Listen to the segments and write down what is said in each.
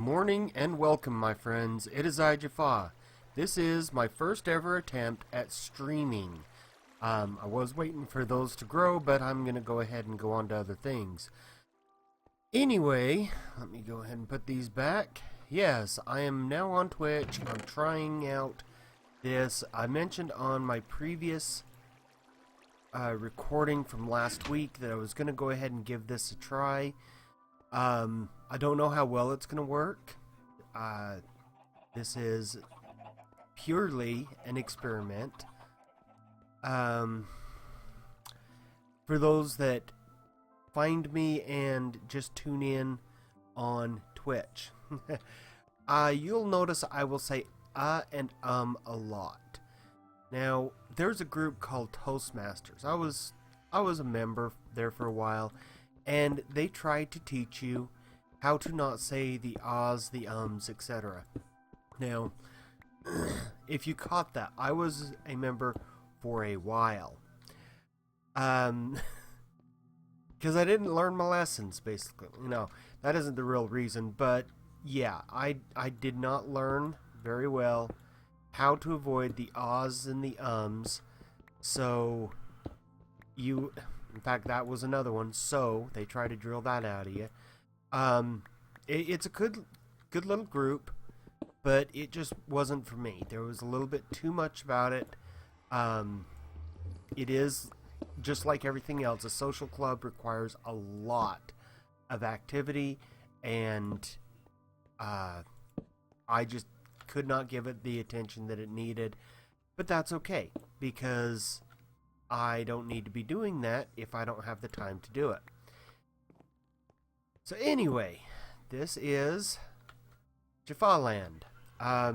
Morning and welcome, my friends. It is I, Jafa. This is my first ever attempt at streaming. I was waiting for those to grow, but I'm going to go ahead and go on to other things. Anyway, let me go ahead and put these back. Yes, I am now on Twitch. I'm trying out this. I mentioned on my previous recording from last week that I was going to go ahead and give this a try. I don't know how well it's going to work. This is purely an experiment. For those that find me and just tune in on Twitch, you'll notice I will say and a lot. Now, there's a group called Toastmasters. I was a member there for a while, and they try to teach you how to not say the ahs, the ums, etc. Now, if you caught that, I was a member for a while. Because I didn't learn my lessons, basically. That isn't the real reason, but yeah, I did not learn very well how to avoid the ahs and the ums. So, in fact, that was another one. So they try to drill that out of you. It's a good little group, but it just wasn't for me. There was a little bit too much about it. It is just like everything else. A social club requires a lot of activity, and I just could not give it the attention that it needed. But that's okay, because I don't need to be doing that if I don't have the time to do it. So anyway, this is Jafa Land. I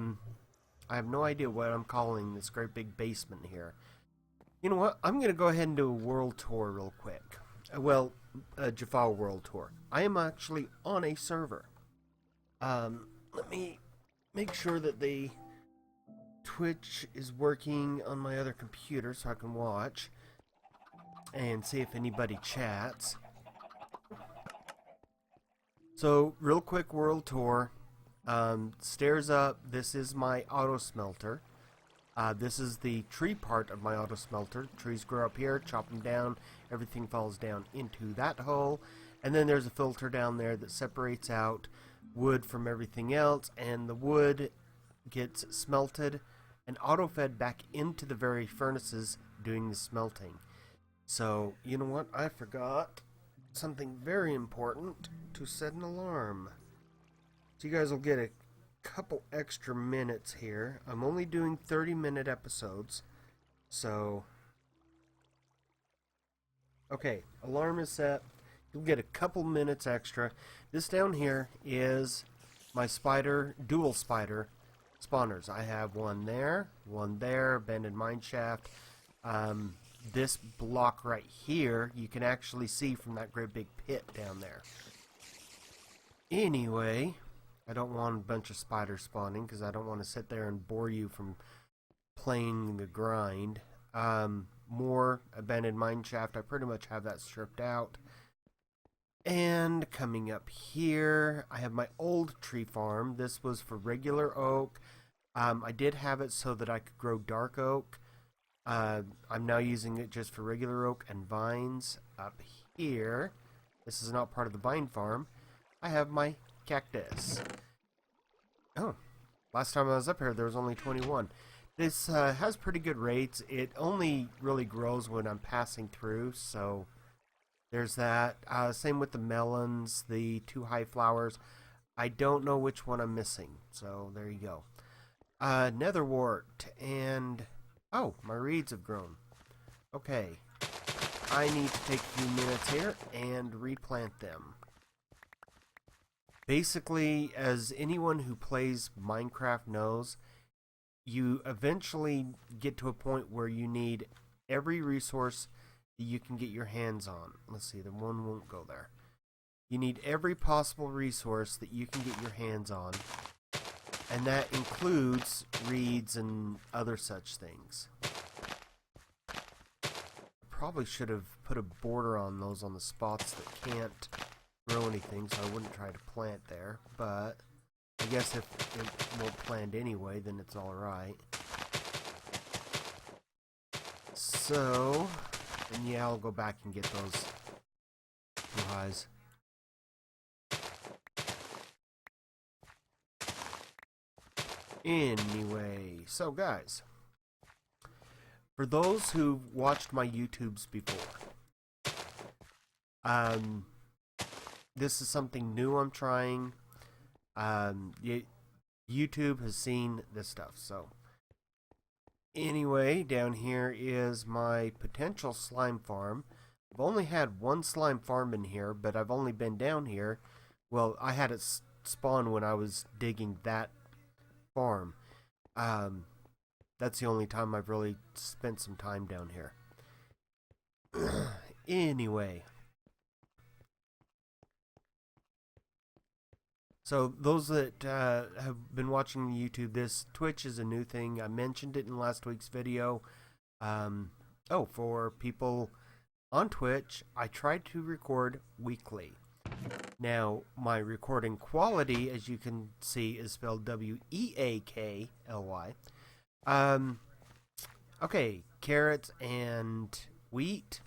have no idea what I'm calling this great big basement here. You know what? I'm going to go ahead and do a world tour real quick. Well, a Jafa world tour. I am actually on a server. Let me make sure that the Twitch is working on my other computer so I can watch and see if anybody chats. So, real quick world tour. Stairs up, this is my auto smelter. This is the tree part of my auto smelter. Trees grow up here, chop them down, everything falls down into that hole. And then there's a filter down there that separates out wood from everything else, and the wood gets smelted and auto-fed back into the very furnaces doing the smelting. So, you know what? I forgot something very important, to set an alarm. So you guys will get a couple extra minutes here. I'm only doing 30-minute episodes. So, okay, alarm is set. You'll get a couple minutes extra. This down here is my dual spider spawners. I have one there, abandoned mine shaft. This block right here, you can actually see from that great big pit down there. Anyway, I don't want a bunch of spiders spawning because I don't want to sit there and bore you from playing the grind. More abandoned mine shaft. I pretty much have that stripped out. And coming up here, I have my old tree farm. This was for regular oak. I did have it so that I could grow dark oak. I'm now using it just for regular oak and vines. Up here, this is not part of the vine farm, I have my cactus. Oh, last time I was up here there was only 21. This has pretty good rates. It only really grows when I'm passing through, so there's that. Same with the melons, the 2 high flowers. I don't know which one I'm missing, so there you go. Netherwort, and oh, my reeds have grown. Okay, I need to take a few minutes here and replant them. Basically, as anyone who plays Minecraft knows, you eventually get to a point where you need every resource that you can get your hands on. Let's see, the one won't go there. You need every possible resource that you can get your hands on, and that includes reeds and other such things. Probably should have put a border on those on the spots that can't grow anything, so I wouldn't try to plant there, but I guess if it won't plant anyway, then it's alright. So, and yeah, I'll go back and get those 2 highs. Anyway, so guys, for those who've watched my YouTubes before, this is something new I'm trying. YouTube has seen this stuff, so anyway, down here is my potential slime farm. I've only had 1 slime farm in here, but I've only been down here. Well, I had it spawn when I was digging that farm. That's the only time I've really spent some time down here. Anyway, so those that have been watching YouTube, this Twitch is a new thing. I mentioned it in last week's video. For people on Twitch, I try to record weekly. Now, my recording quality, as you can see, is spelled W-E-A-K-L-Y. Okay, carrots and wheat.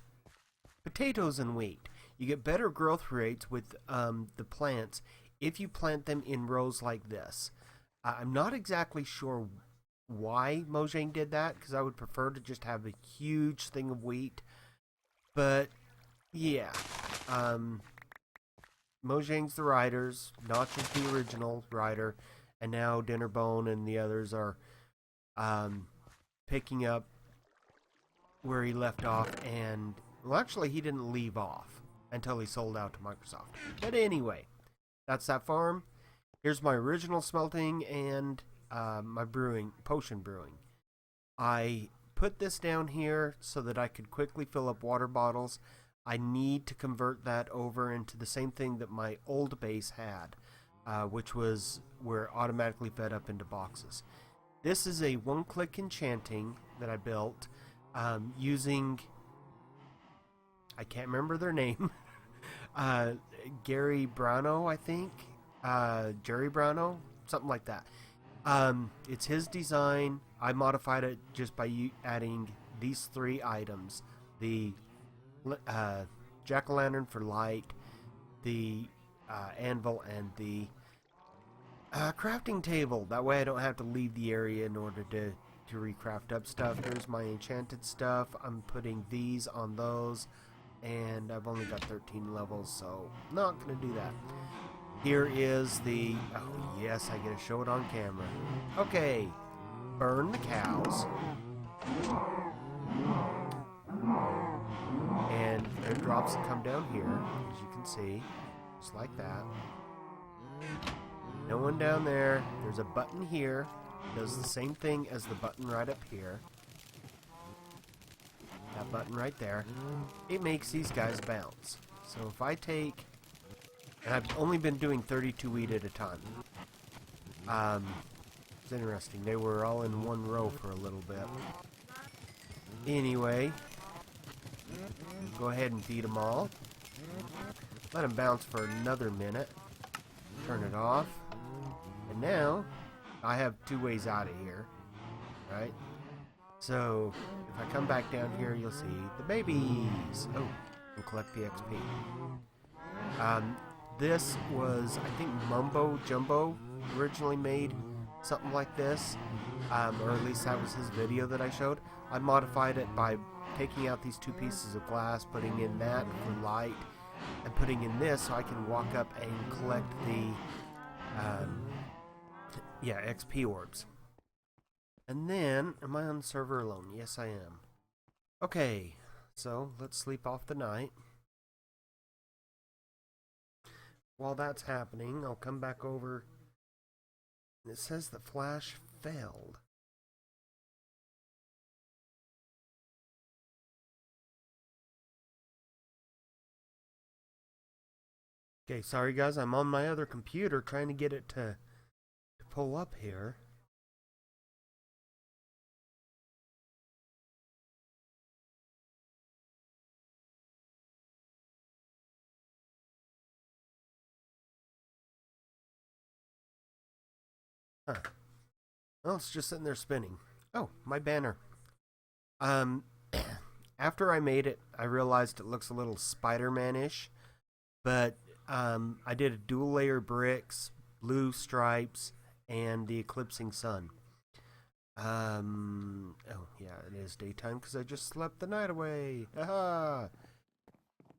Potatoes and wheat. You get better growth rates with the plants if you plant them in rows like this. I'm not exactly sure why Mojang did that, because I would prefer to just have a huge thing of wheat. But, yeah. Mojang's the writers, Notch is the original writer, and now Dinnerbone and the others are picking up where he left off, and, well, actually, he didn't leave off until he sold out to Microsoft. But anyway, that's that farm. Here's my original smelting and my potion brewing. I put this down here so that I could quickly fill up water bottles. I need to convert that over into the same thing that my old base had, which was where it automatically fed up into boxes. This is a one-click enchanting that I built using, I can't remember their name, Gary Browno, I think, Jerry Browno, something like that. It's his design. I modified it just by adding these 3 items: the jack-o'-lantern for light, the anvil, and the crafting table. That way I don't have to leave the area in order to recraft up stuff. Here's my enchanted stuff. I'm putting these on those, and I've only got 13 levels, so not going to do that. Here is the... Oh, yes, I get to show it on camera. Okay. Burn the cows. And airdrops that come down here, as you can see. Just like that. No one down there. There's a button here. Does the same thing as the button right up here. That button right there. It makes these guys bounce. So if I take... And I've only been doing 32 wheat at a time. It's interesting. They were all in one row for a little bit. Anyway, go ahead and feed them all. Let them bounce for another minute. Turn it off. And now, I have 2 ways out of here. Right? So, if I come back down here, you'll see the babies. Oh, and collect the XP. This was, I think, Mumbo Jumbo originally made something like this, or at least that was his video that I showed. I modified it by taking out these 2 pieces of glass, putting in that for light, and putting in this so I can walk up and collect the XP orbs. And then, am I on the server alone? Yes, I am. Okay, so let's sleep off the night. While that's happening, I'll come back over. It says the flash failed. Okay, sorry guys, I'm on my other computer trying to get it to pull up here. Huh. Well, it's just sitting there spinning. Oh, my banner. Um, after I made it, I realized it looks a little Spider-Man-ish, but I did a dual layer bricks, blue stripes, and the eclipsing sun. Oh yeah, it is daytime because I just slept the night away. Haha.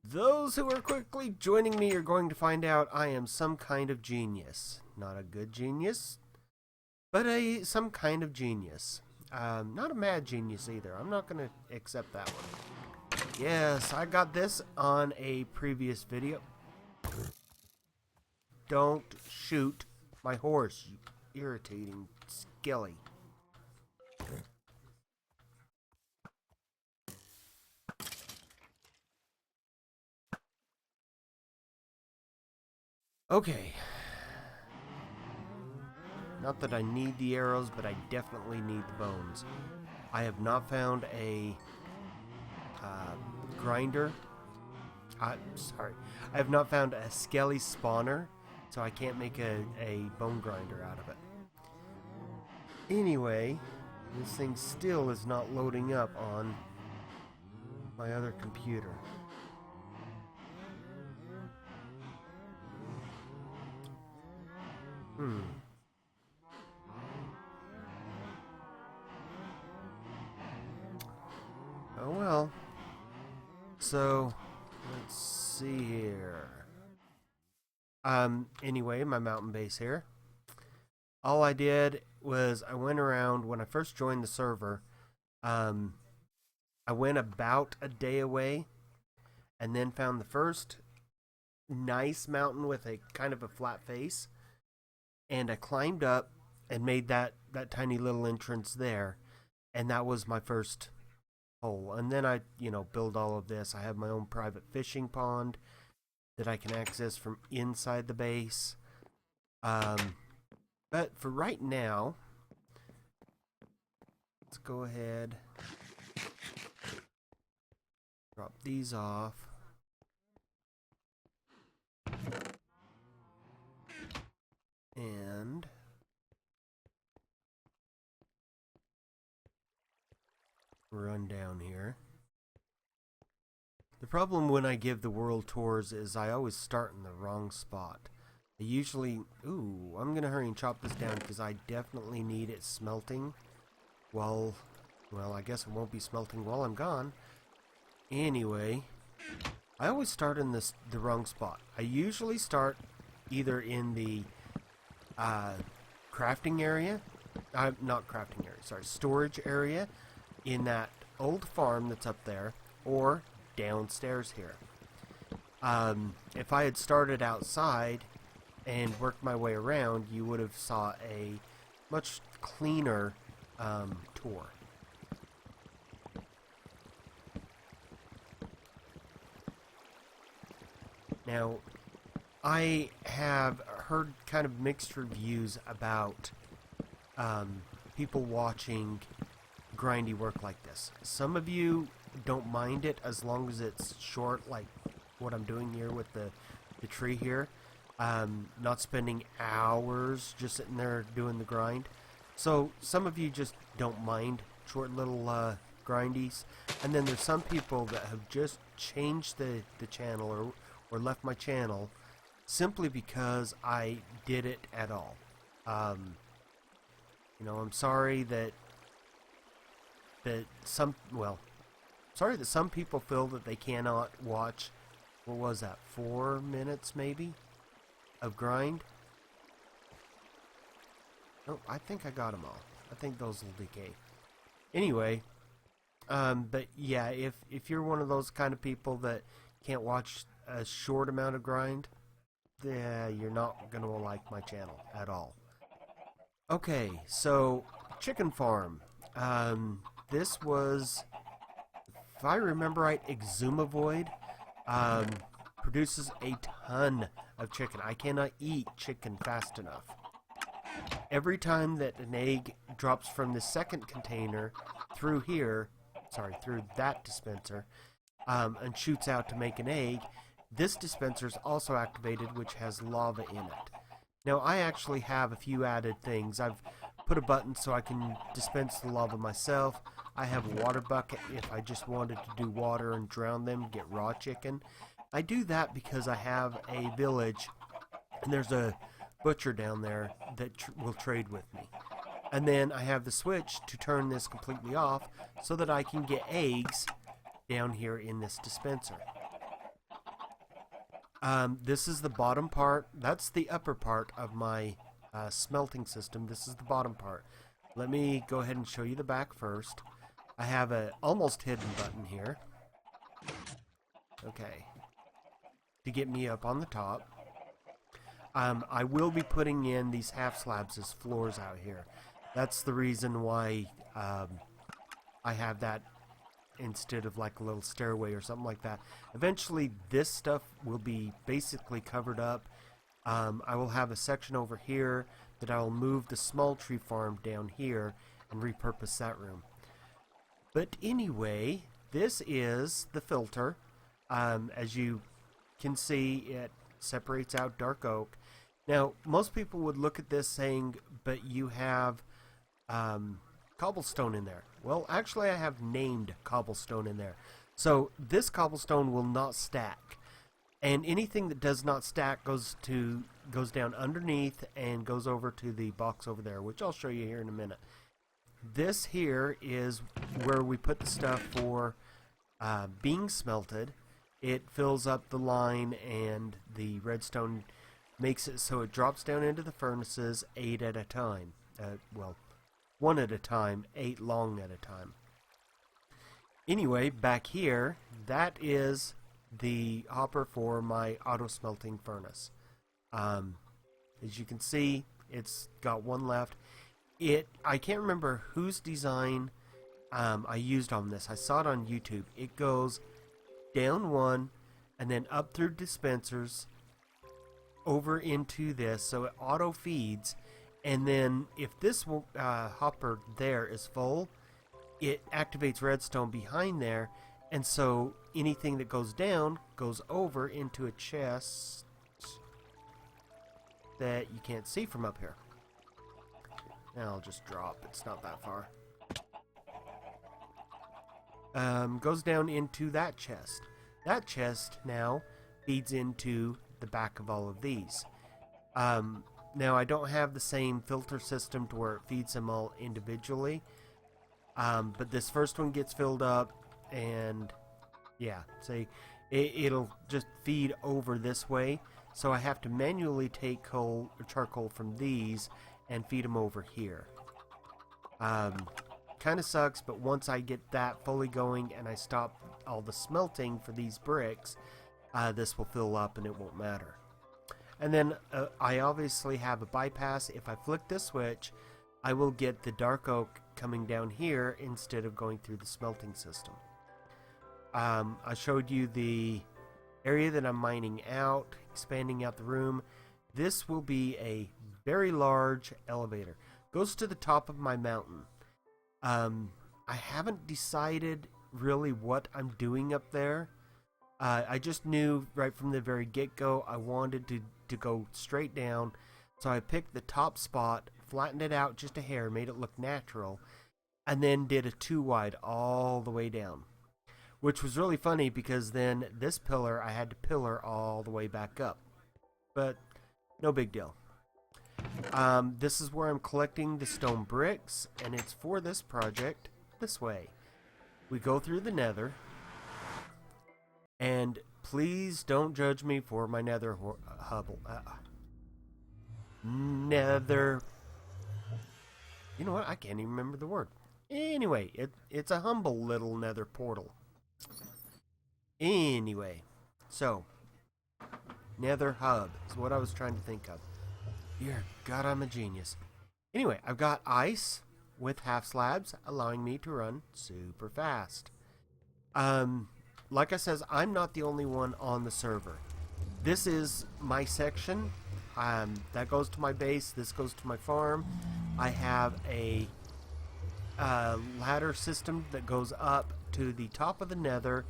Those who are quickly joining me are going to find out I am some kind of genius. Not a good genius, but some kind of genius. Not a mad genius either. I'm not going to accept that one. Yes, I got this on a previous video. Don't shoot my horse, you irritating skelly. Okay. Not that I need the arrows, but I definitely need the bones. I have not found a grinder. Sorry. I have not found a skelly spawner, so I can't make a bone grinder out of it. Anyway, this thing still is not loading up on my other computer. Oh well. So, let's see here. Anyway, my mountain base here. All I did was I went around when I first joined the server. I went about a day away and then found the first nice mountain with a kind of a flat face. And I climbed up and made that tiny little entrance there. And that was my first hole. And then I, build all of this. I have my own private fishing pond that I can access from inside the base. But for right now, let's go ahead, drop these off. And run down here. The problem when I give the world tours is I always start in the wrong spot. I usually... Ooh, I'm going to hurry and chop this down because I definitely need it smelting while... Well, I guess it won't be smelting while I'm gone. Anyway, I always start in the wrong spot. I usually start either in the crafting area... not crafting area, sorry, storage area in that old farm that's up there, or downstairs here. If I had started outside and worked my way around, you would have saw a much cleaner tour. Now, I have heard kind of mixed reviews about people watching grindy work like this. Some of you don't mind it as long as it's short, like what I'm doing here with the tree here. Not spending hours just sitting there doing the grind. So some of you just don't mind short little grindies. And then there's some people that have just changed the channel or left my channel simply because I did it at all. I'm sorry that some people feel that they cannot watch, what was that, 4 minutes maybe of grind. Oh, I think I got them all. I think those will decay. Anyway, but yeah, if you're one of those kind of people that can't watch a short amount of grind, you're not going to like my channel at all. Okay, so chicken farm. This was, if I remember right, Exumavoid produces a ton of chicken. I cannot eat chicken fast enough. Every time that an egg drops from the second container through that dispenser, and shoots out to make an egg, this dispenser is also activated, which has lava in it. Now I actually have a few added things. I've put a button so I can dispense the lava myself. I have a water bucket if I just wanted to do water and drown them, get raw chicken. I do that because I have a village and there's a butcher down there that will trade with me. And then I have the switch to turn this completely off so that I can get eggs down here in this dispenser. This is the bottom part. That's the upper part of my smelting system. This is the bottom part. Let me go ahead and show you the back first. I have a almost hidden button here. Okay. To get me up on the top. I will be putting in these half slabs as floors out here. That's the reason why I have that instead of like a little stairway or something like that. Eventually this stuff will be basically covered up. I will have a section over here that I will move the small tree farm down here and repurpose that room. But anyway, this is the filter. As you can see, it separates out dark oak. Now, most people would look at this saying, but you have cobblestone in there. Well, actually, I have named cobblestone in there. So this cobblestone will not stack. And anything that does not stack goes down underneath and goes over to the box over there, which I'll show you here in a minute. This here is where we put the stuff for being smelted. It fills up the line, and the redstone makes it so it drops down into the furnaces 8 at a time. Well, 1 at a time, 8 long at a time. Anyway, back here, that is the hopper for my auto smelting furnace. As you can see, it's got one left. I can't remember whose design I used on this. I saw it on YouTube. It goes down one and then up through dispensers over into this, so it auto feeds. And then if this hopper there is full, it activates redstone behind there, and so anything that goes down goes over into a chest that you can't see from up here. Now I'll just drop. It's not that far. Goes down into that chest. That chest now feeds into the back of all of these. Now I don't have the same filter system to where it feeds them all individually. But this first one gets filled up, and yeah, see, it'll just feed over this way. So I have to manually take charcoal from these and feed them over here. Kind of sucks, but once I get that fully going and I stop all the smelting for these bricks, this will fill up and it won't matter. And then I obviously have a bypass. If I flick this switch, I will get the dark oak coming down here instead of going through the smelting system. I showed you the area that I'm mining out, expanding out the room. This will be a very large elevator. Goes to the top of my mountain. I haven't decided really what I'm doing up there. I just knew right from the very get-go I wanted to go straight down. So I picked the top spot, flattened it out just a hair, made it look natural, and then did a 2 wide all the way down. Which was really funny because then this pillar, I had to pillar all the way back up. But no big deal. This is where I'm collecting the stone bricks, and it's for this project this way. We go through the nether, and please don't judge me for my nether nether. You know what? I can't even remember the word. Anyway, it's a humble little nether portal. Anyway, so nether hub is what I was trying to think of. Dear God, I'm a genius. Anyway, I've got ice with half slabs, allowing me to run super fast. Like I says, I'm not the only one on the server. This is my section. That goes to my base. This goes to my farm. I have a ladder system that goes up to the top of the nether.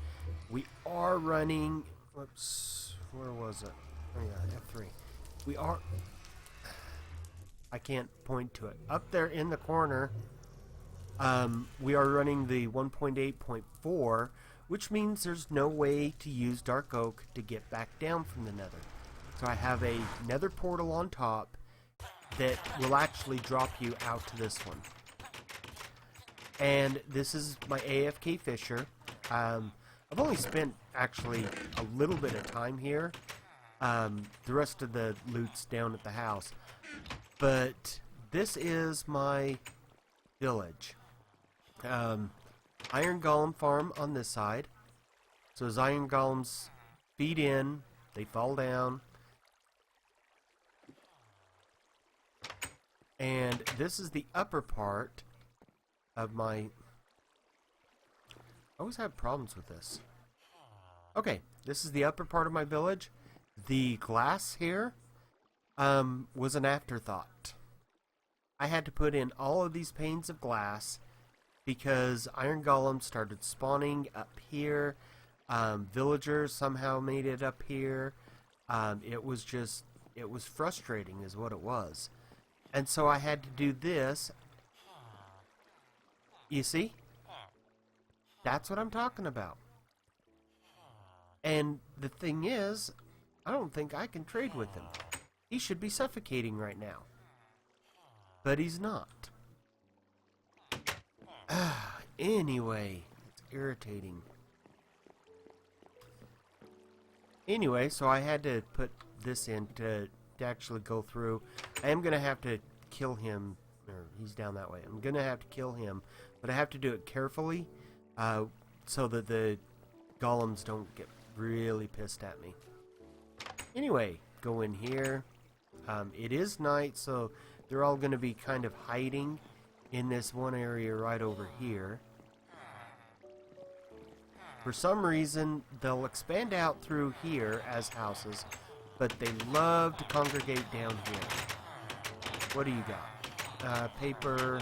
We are running... Whoops. Where was it? Oh yeah, F3. We are... I can't point to it. Up there in the corner, we are running the 1.8.4, which means there's no way to use dark oak to get back down from the nether. So I have a nether portal on top that will actually drop you out to this one. And this is my AFK Fisher. I've only spent actually a little bit of time here. The rest of the loot's down at the house. But this is my village. Iron Golem farm on this side. So as Iron Golems feed in, they fall down. And this is the upper part of my... I always have problems with this. Okay, this is the upper part of my village. The glass here was an afterthought. I had to put in all of these panes of glass because iron golems started spawning up here. Villagers somehow made it up here. It was frustrating is what it was. And so I had to do this. You see? That's what I'm talking about. And the thing is, I don't think I can trade with him. He should be suffocating right now. But he's not. Anyway, it's irritating. Anyway, so I had to put this in to actually go through. I am going to have to kill him. Or he's down that way. I'm going to have to kill him. But I have to do it carefully so that the golems don't get really pissed at me. Anyway, go in here. It is night, so they're all going to be kind of hiding in this one area right over here. For some reason, they'll expand out through here as houses, but they love to congregate down here. What do you got? Paper,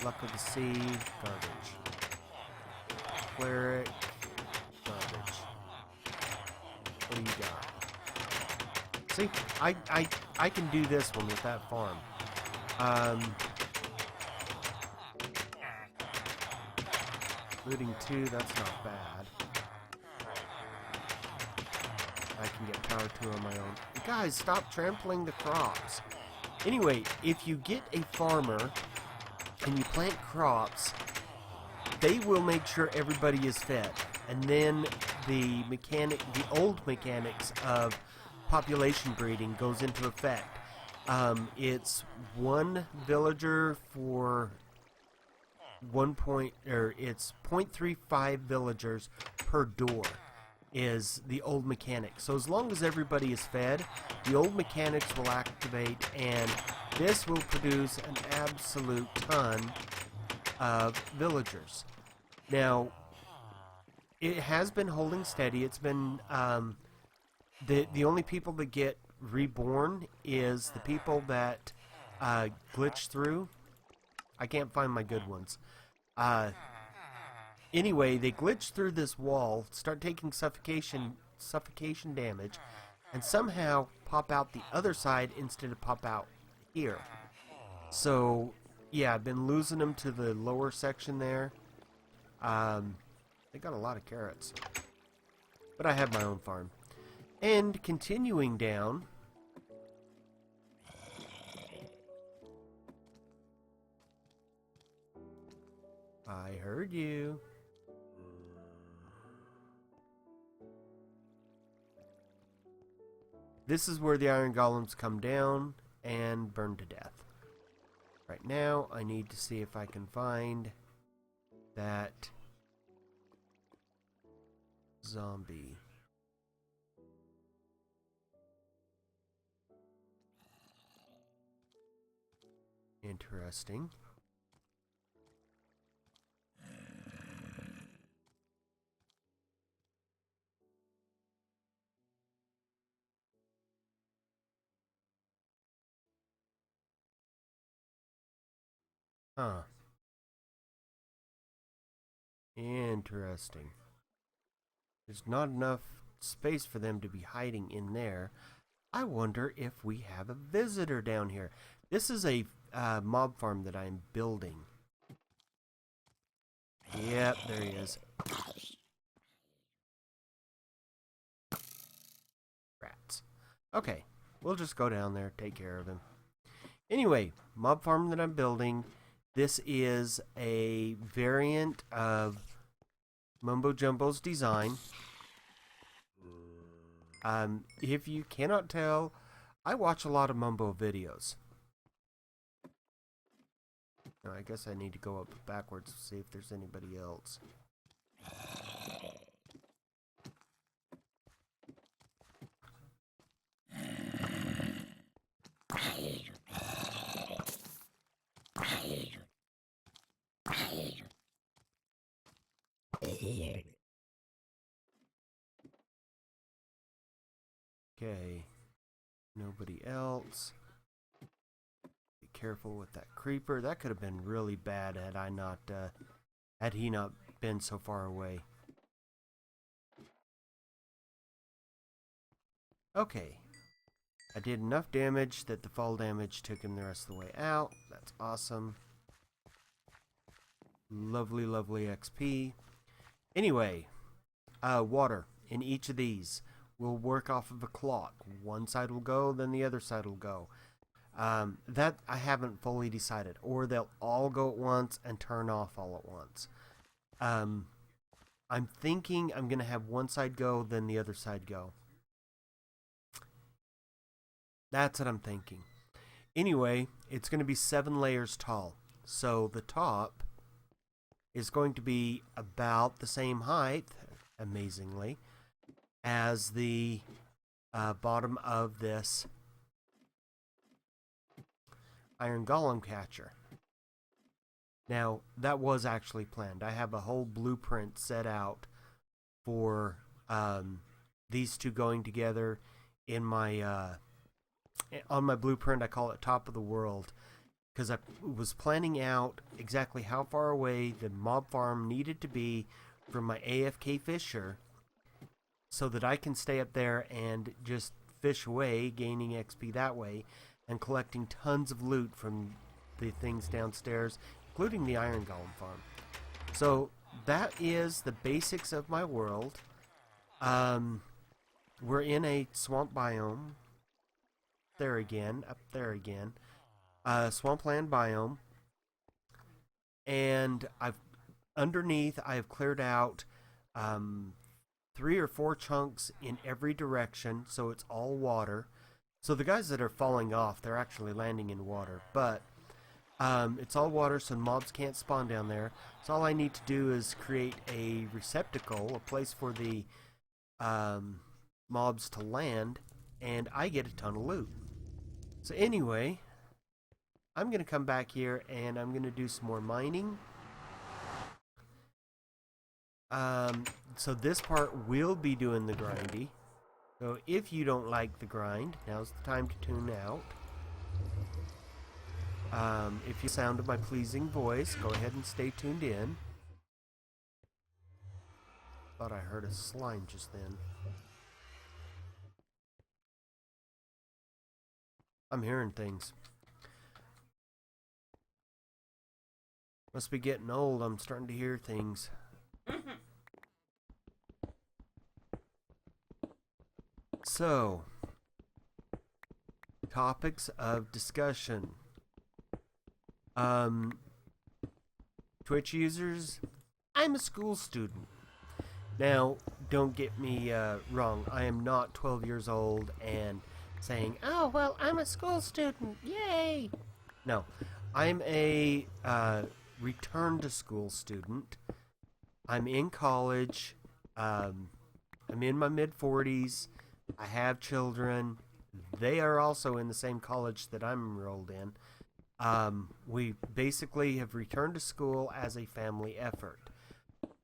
luck of the sea, garbage. Cleric, garbage. What do you got? See, I can do this one with that farm. Looting 2, that's not bad. I can get power 2 on my own. Guys, stop trampling the crops. Anyway, if you get a farmer and you plant crops, they will make sure everybody is fed. And then the old mechanics of population breeding goes into effect. It's one villager for it's 0.35 villagers per door is the old mechanic. So as long as everybody is fed, the old mechanics will activate, and this will produce an absolute ton of villagers. Now, it has been holding steady. It's been the only people that get reborn is the people that glitch through. I can't find my good ones. Anyway, they glitch through this wall, start taking suffocation damage, and somehow pop out the other side instead of pop out here. So, yeah, I've been losing them to the lower section there. They got a lot of carrots. But I have my own farm. And continuing down... I heard you. This is where the iron golems come down and burn to death. Right now, I need to see if I can find that zombie. Interesting. Huh. Interesting. There's not enough space for them to be hiding in there. I wonder if we have a visitor down here. This is a mob farm that I'm building. Yep, there he is. Rats. Okay, we'll just go down there, take care of him. Anyway, mob farm that I'm building. This is a variant of Mumbo Jumbo's design. If you cannot tell, I watch a lot of Mumbo videos. Now, I guess I need to go up backwards to see if there's anybody else. Okay, nobody else. Be careful with that creeper. That could have been really bad had I not, had he not been so far away. Okay, I did enough damage that the fall damage took him the rest of the way out. That's awesome. Lovely, lovely XP. Anyway, water in each of these will work off of a clock. One side will go, then the other side will go. That I haven't fully decided. Or they'll all go at once and turn off all at once. I'm thinking I'm going to have one side go, then the other side go. That's what I'm thinking. Anyway, it's going to be 7 layers tall. So the top is going to be about the same height, amazingly, as the bottom of this iron golem catcher. Now, that was actually planned. I have a whole blueprint set out for these two going together in my on my blueprint. I call it Top of the World, because I was planning out exactly how far away the mob farm needed to be from my AFK fisher so that I can stay up there and just fish away, gaining XP that way, and collecting tons of loot from the things downstairs, including the iron golem farm. So that is the basics of my world. We're in a swamp biome. There again, up there again. Swampland biome. And underneath I have cleared out 3 or 4 chunks in every direction, so it's all water. So the guys that are falling off, they're actually landing in water, but it's all water, so mobs can't spawn down there. So all I need to do is create a receptacle, a place for the mobs to land, and I get a ton of loot. So anyway, I'm going to come back here and I'm going to do some more mining. So this part will be doing the grindy. So if you don't like the grind, now's the time to tune out. If you sound of my pleasing voice, go ahead and stay tuned in. Thought I heard a slime just then. I'm hearing things. Must be getting old. I'm starting to hear things. So, topics of discussion. Twitch users, I'm a school student. Now, don't get me wrong. I am not 12 years old and saying, oh, well, I'm a school student. Yay! No, I'm a return to school student. I'm in college. I'm in my mid-40s. I have children. They are also in the same college that I'm enrolled in. We basically have returned to school as a family effort,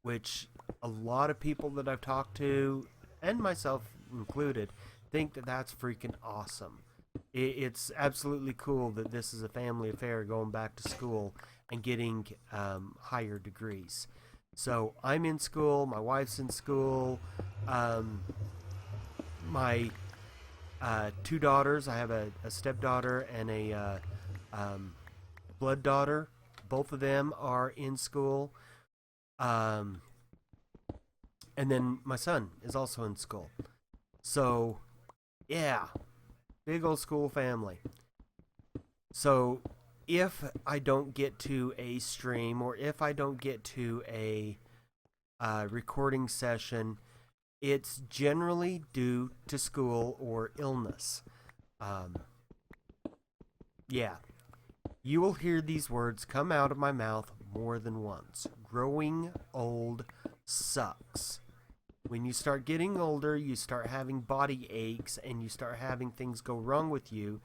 which a lot of people that I've talked to, and myself included, think that that's freaking awesome. It's absolutely cool that this is a family affair, going back to school and getting higher degrees. So I'm in school, my wife's in school, my 2 daughters. I have a stepdaughter and a blood daughter. Both of them are in school. And then my son is also in school. So, yeah, big old school family. So, if I don't get to a stream or if I don't get to a recording session, it's generally due to school or illness. Yeah, you will hear these words come out of my mouth more than once. Growing old sucks. When you start getting older, you start having body aches and you start having things go wrong with you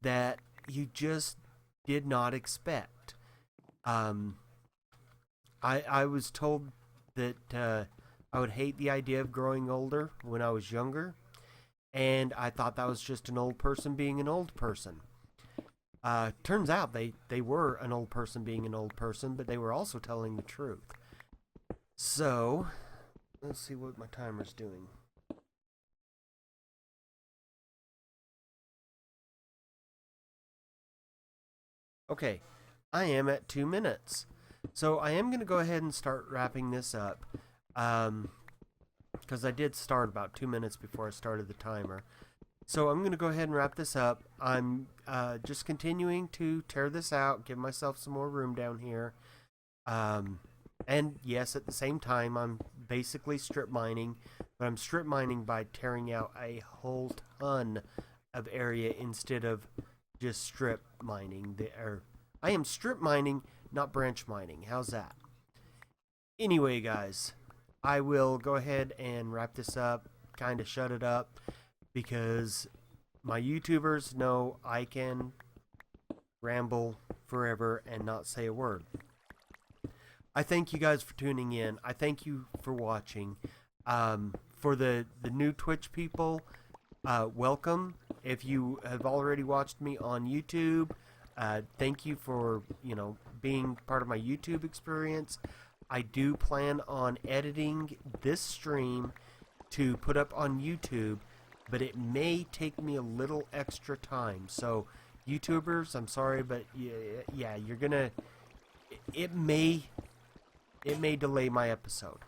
that you just did not expect. I was told that I would hate the idea of growing older when I was younger, and I thought that was just an old person being an old person. Turns out they were an old person being an old person, but they were also telling the truth. So, let's see what my timer's doing. Okay, I am at 2 minutes. So I am going to go ahead and start wrapping this up. Because I did start about 2 minutes before I started the timer. So I'm going to go ahead and wrap this up. I'm just continuing to tear this out, give myself some more room down here. And yes, at the same time, I'm basically strip mining, but I'm strip mining by tearing out a whole ton of area instead of just strip mining. I am strip mining, not branch mining. How's that? Anyway, guys, I will go ahead and wrap this up, kind of shut it up, because my YouTubers know I can ramble forever and not say a word. I thank you guys for tuning in. I thank you for watching. For the new Twitch people, welcome. If you have already watched me on YouTube, thank you for being part of my YouTube experience. I do plan on editing this stream to put up on YouTube, but it may take me a little extra time. So, YouTubers, I'm sorry, but yeah, you're gonna. It may delay my episode.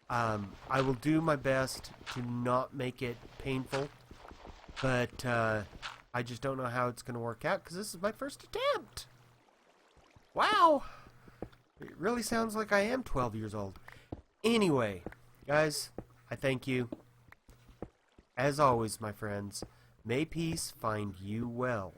I will do my best to not make it painful, but I just don't know how it's going to work out because this is my first attempt. Wow! It really sounds like I am 12 years old. Anyway, guys, I thank you. As always, my friends, may peace find you well.